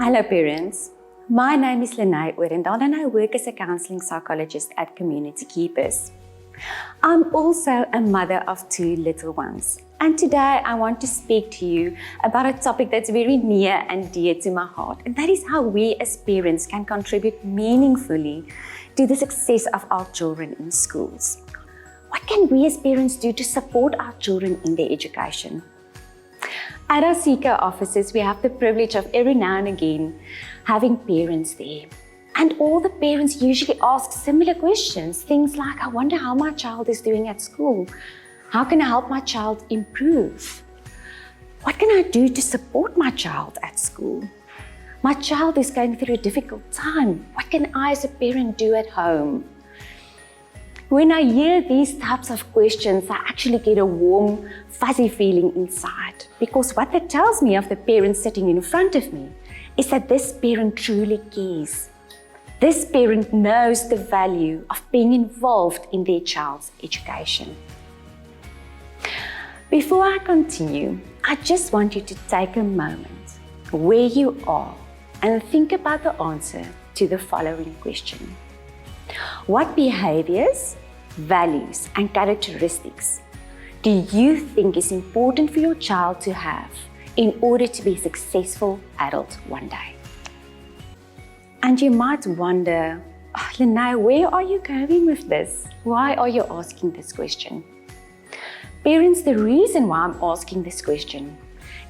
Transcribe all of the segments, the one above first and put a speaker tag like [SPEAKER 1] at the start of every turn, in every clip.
[SPEAKER 1] Hello parents, my name is Lene Odendaal and I work as a counselling psychologist at Community Keepers. I'm also a mother of 2 little ones, and today I want to speak to you about a topic that's very near and dear to my heart, and that is how we as parents can contribute meaningfully to the success of our children in schools. What can we as parents do to support our children in their education? At our CCO offices, we have the privilege of every now and again having parents there. And all the parents usually ask similar questions. Things like, I wonder how my child is doing at school. How can I help my child improve? What can I do to support my child at school? My child is going through a difficult time. What can I as a parent do at home? When I hear these types of questions, I actually get a warm, fuzzy feeling inside, because what that tells me of the parent sitting in front of me is that this parent truly cares. This parent knows the value of being involved in their child's education. Before I continue, I just want you to take a moment where you are and think about the answer to the following question. What behaviors, values, and characteristics do you think is important for your child to have in order to be a successful adult one day? And you might wonder, Lene, where are you going with this? Why are you asking this question? Parents, the reason why I'm asking this question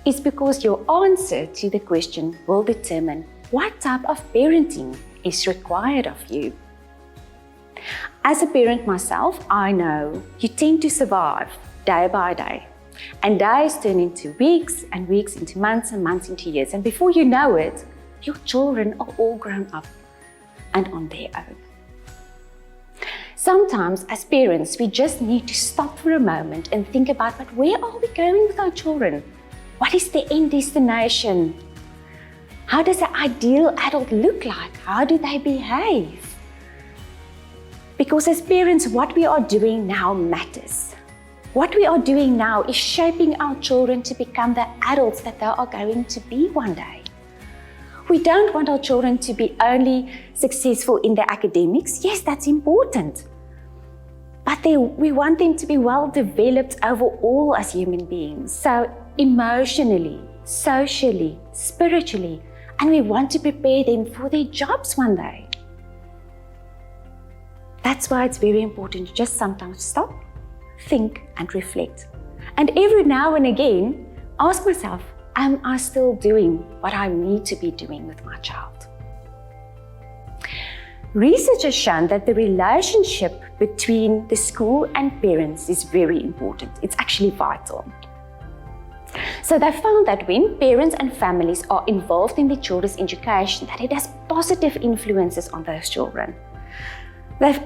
[SPEAKER 1] is because your answer to the question will determine what type of parenting is required of you. As a parent myself, I know you tend to survive day by day, and days turn into weeks and weeks into months and months into years, and before you know it, your children are all grown up and on their own. Sometimes as parents, we just need to stop for a moment and think about, but where are we going with our children? What is the end destination? How does an ideal adult look like? How do they behave? Because as parents, what we are doing now matters. What we are doing now is shaping our children to become the adults that they are going to be one day. We don't want our children to be only successful in their academics. Yes, that's important. But we want them to be well developed overall as human beings. So emotionally, socially, spiritually, and we want to prepare them for their jobs one day. That's why it's very important to just sometimes stop, think, and reflect. And every now and again, ask myself, am I still doing what I need to be doing with my child? Research has shown that the relationship between the school and parents is very important. It's actually vital. So they found that when parents and families are involved in their children's education, that it has positive influences on those children. They've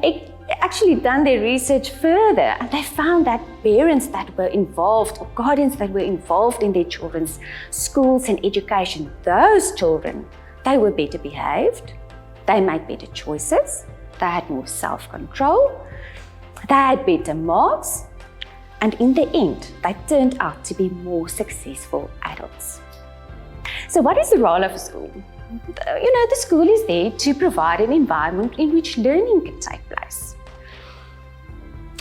[SPEAKER 1] actually done their research further, and they found that parents that were involved, or guardians that were involved in their children's schools and education, those children, they were better behaved, they made better choices, they had more self-control, they had better marks, and in the end, they turned out to be more successful adults. So what is the role of a school? The school is there to provide an environment in which learning can take place.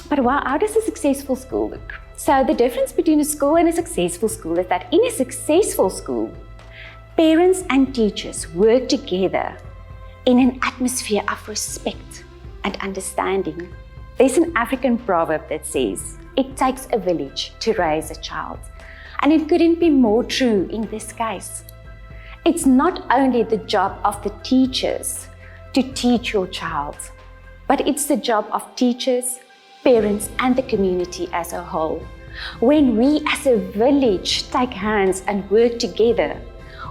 [SPEAKER 1] But how does a successful school look? So the difference between a school and a successful school is that in a successful school, parents and teachers work together in an atmosphere of respect and understanding. There's an African proverb that says, it takes a village to raise a child. And it couldn't be more true in this case. It's not only the job of the teachers to teach your child, but it's the job of teachers, parents, and the community as a whole. When we as a village take hands and work together,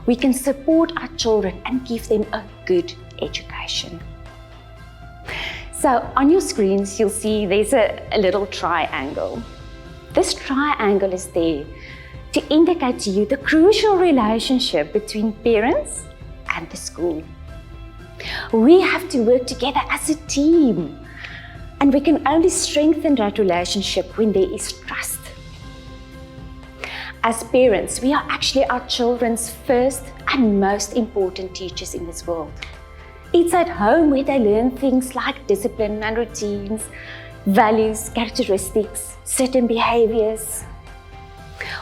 [SPEAKER 1] we can support our children and give them a good education. So on your screens, you'll see there's a little triangle. This triangle is there to indicate to you the crucial relationship between parents and the school. We have to work together as a team, and we can only strengthen that relationship when there is trust. As parents, we are actually our children's first and most important teachers in this world. It's at home where they learn things like discipline and routines, values, characteristics, certain behaviors.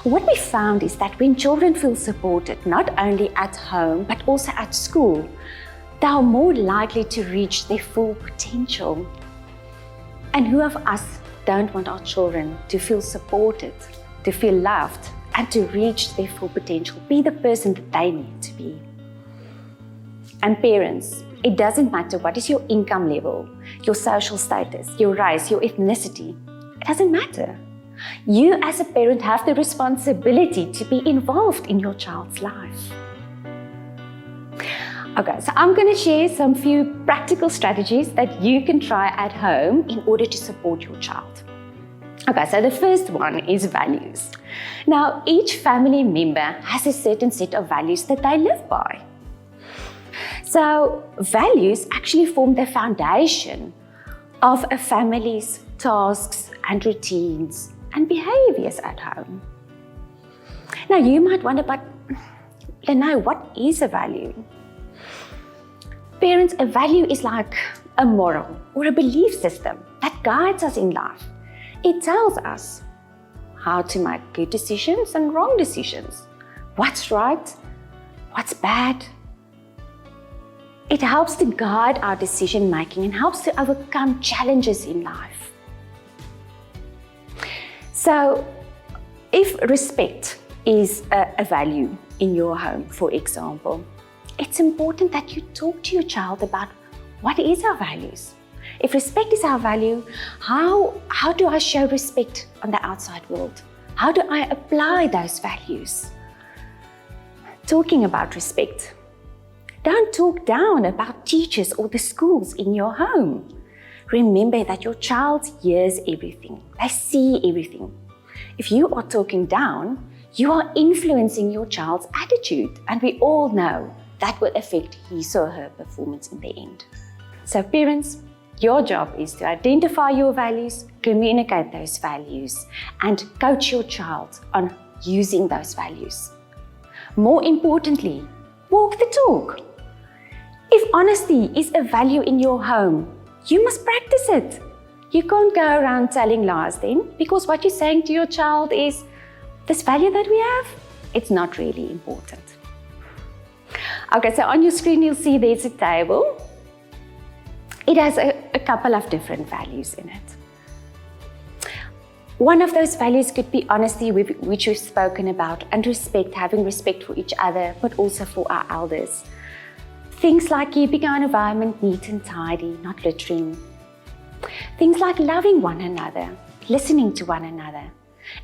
[SPEAKER 1] What we found is that when children feel supported, not only at home, but also at school, they are more likely to reach their full potential. And who of us don't want our children to feel supported, to feel loved, and to reach their full potential, be the person that they need to be? And parents, it doesn't matter what is your income level, your social status, your race, your ethnicity. It doesn't matter. You as a parent have the responsibility to be involved in your child's life. Okay, so I'm going to share some few practical strategies that you can try at home in order to support your child. Okay, so the first one is values. Now, each family member has a certain set of values that they live by. So, values actually form the foundation of a family's tasks and routines and behaviors at home. Now, you might wonder, but Lene, what is a value? Parents, a value is like a moral or a belief system that guides us in life. It tells us how to make good decisions and wrong decisions, what's right, what's bad. It helps to guide our decision making and helps to overcome challenges in life. So, if respect is a value in your home, for example, it's important that you talk to your child about what is our values. If respect is our value, how do I show respect on the outside world? How do I apply those values? Talking about respect, don't talk down about teachers or the schools in your home. Remember that your child hears everything. They see everything. If you are talking down, you are influencing your child's attitude, and we all know that will affect his or her performance in the end. So parents, your job is to identify your values, communicate those values, and coach your child on using those values. More importantly, walk the talk. If honesty is a value in your home, you must practice it. You can't go around telling lies then, because what you're saying to your child is, this value that we have, it's not really important. Okay, so on your screen you'll see there's a table. It has a couple of different values in it. One of those values could be honesty, which we've spoken about, and respect, having respect for each other, but also for our elders. Things like keeping our environment neat and tidy, not littering. Things like loving one another, listening to one another.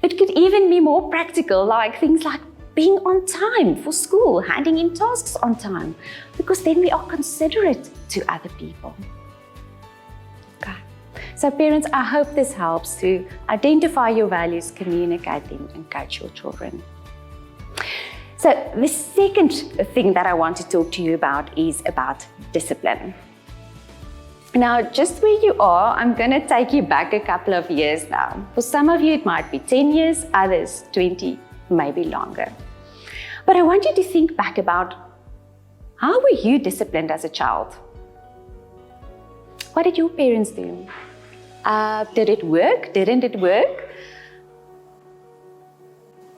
[SPEAKER 1] It could even be more practical, like things like being on time for school, handing in tasks on time, because then we are considerate to other people. Okay. So parents, I hope this helps to identify your values, communicate them, and coach your children. So the second thing that I want to talk to you about is about discipline. Now, just where you are, I'm going to take you back a couple of years now. For some of you, it might be 10 years, others 20, maybe longer. But I want you to think back about, how were you disciplined as a child? What did your parents do? Did it work? Didn't it work?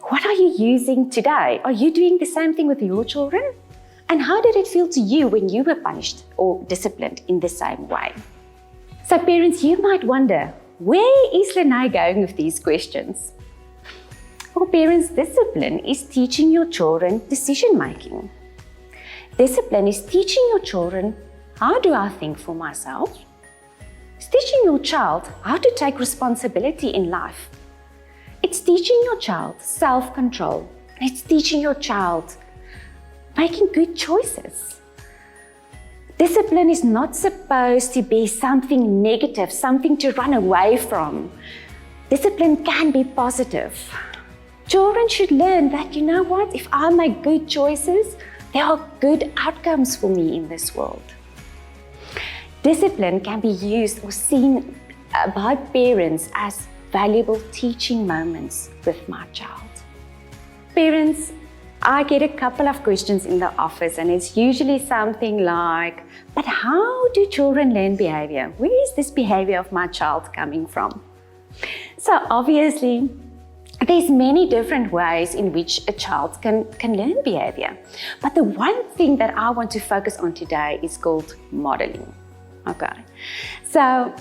[SPEAKER 1] What are you using today? Are you doing the same thing with your children? And how did it feel to you when you were punished or disciplined in the same way? So parents, you might wonder, where is Lene going with these questions? Well, parents, discipline is teaching your children decision making. Discipline is teaching your children, how do I think for myself? It's teaching your child how to take responsibility in life. It's teaching your child self-control. It's teaching your child making good choices. Discipline is not supposed to be something negative, something to run away from. Discipline can be positive. Children should learn that, you know what, if I make good choices, there are good outcomes for me in this world. Discipline can be used or seen by parents as valuable teaching moments with my child. Parents, I get a couple of questions in the office, and it's usually something like, but how do children learn behavior? Where is this behavior of my child coming from? So obviously, there's many different ways in which a child can learn behavior. But the one thing that I want to focus on today is called modeling. Okay. So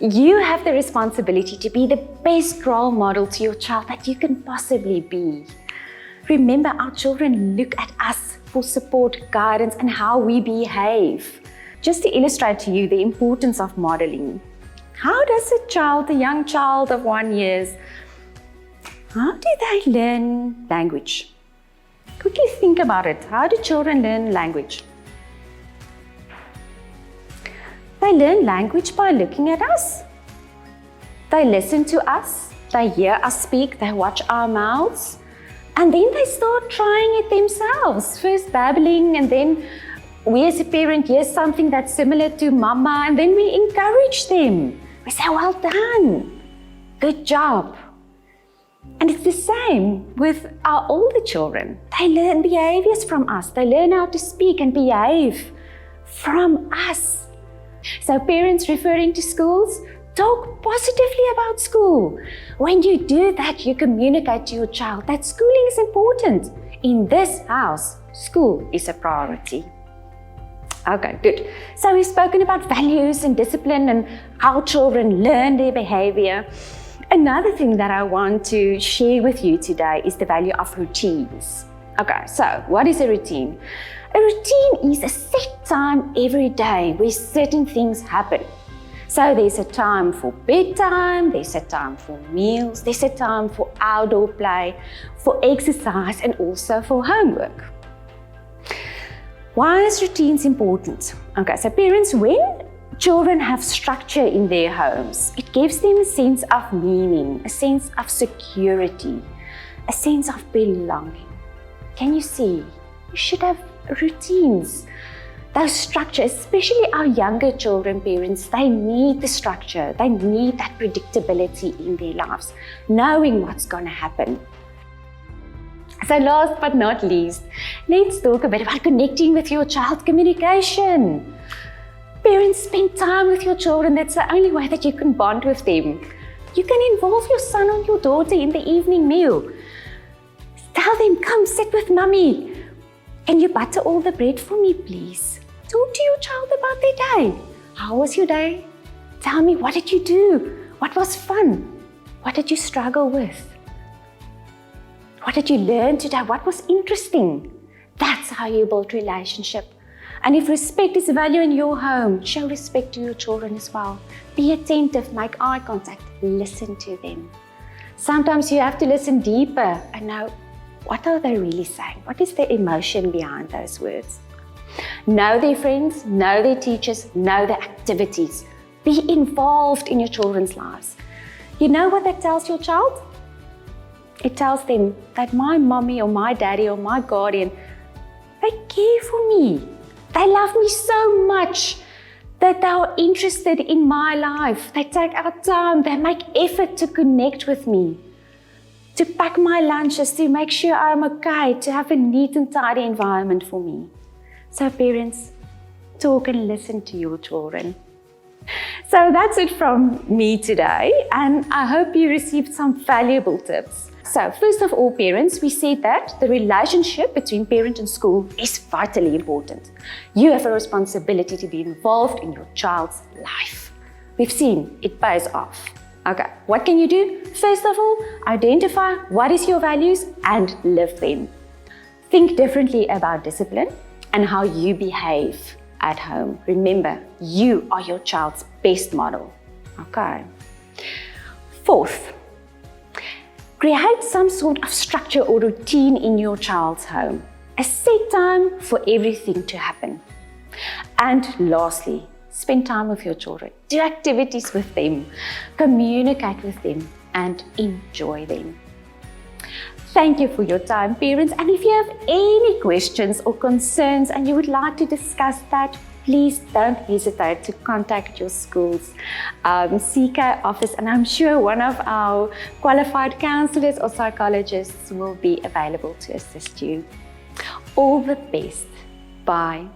[SPEAKER 1] you have the responsibility to be the best role model to your child that you can possibly be. Remember, our children look at us for support, guidance, and how we behave. Just to illustrate to you the importance of modeling. How does a young child of 1 year, how do they learn language? Quickly think about it. How do children learn language? They learn language by looking at us. They listen to us. They hear us speak. They watch our mouths. And then they start trying it themselves. First babbling, and then we as a parent hear something that's similar to mama, and then we encourage them. We say, well done. Good job. And it's the same with our older children. They learn behaviors from us. They learn how to speak and behave from us. So parents referring to schools, talk positively about school. When you do that, you communicate to your child that schooling is important. In this house, school is a priority. Okay, good. So we've spoken about values and discipline and how children learn their behavior. Another thing that I want to share with you today is the value of routines. Okay, so what is a routine? A routine is a set time every day where certain things happen. So there's a time for bedtime, there's a time for meals, there's a time for outdoor play, for exercise, and also for homework. Why is routines important? Okay, so parents, when children have structure in their homes, it gives them a sense of meaning, a sense of security, a sense of belonging. Can you see? You should have routines. Those structures, especially our younger children, parents, they need the structure. They need that predictability in their lives, knowing what's going to happen. So last but not least, let's talk a bit about connecting with your child, communication. Parents, spend time with your children. That's the only way that you can bond with them. You can involve your son or your daughter in the evening meal. Tell them, come sit with mommy. Can you butter all the bread for me, please? Talk to your child about their day. How was your day? Tell me, what did you do? What was fun? What did you struggle with? What did you learn today? What was interesting? That's how you build relationship. And if respect is a value in your home, show respect to your children as well. Be attentive, make eye contact, listen to them. Sometimes you have to listen deeper and know, what are they really saying? What is the emotion behind those words? Know their friends, know their teachers, know their activities. Be involved in your children's lives. You know what that tells your child? It tells them that my mommy or my daddy or my guardian, they care for me. They love me so much that they are interested in my life. They take out time, they make effort to connect with me, to pack my lunches, to make sure I'm okay, to have a neat and tidy environment for me. So parents, talk and listen to your children. So that's it from me today, and I hope you received some valuable tips. So first of all, parents, we said that the relationship between parent and school is vitally important. You have a responsibility to be involved in your child's life. We've seen it pays off. Okay, what can you do? First of all, identify what is your values and live them. Think differently about discipline and how you behave at home. Remember, you are your child's best model. Okay. Fourth, create some sort of structure or routine in your child's home. A set time for everything to happen. And lastly, spend time with your children. Do activities with them. Communicate with them and enjoy them. Thank you for your time, parents. And if you have any questions or concerns and you would like to discuss that, please don't hesitate to contact your school's CK office, and I'm sure one of our qualified counselors or psychologists will be available to assist you. All the best. Bye.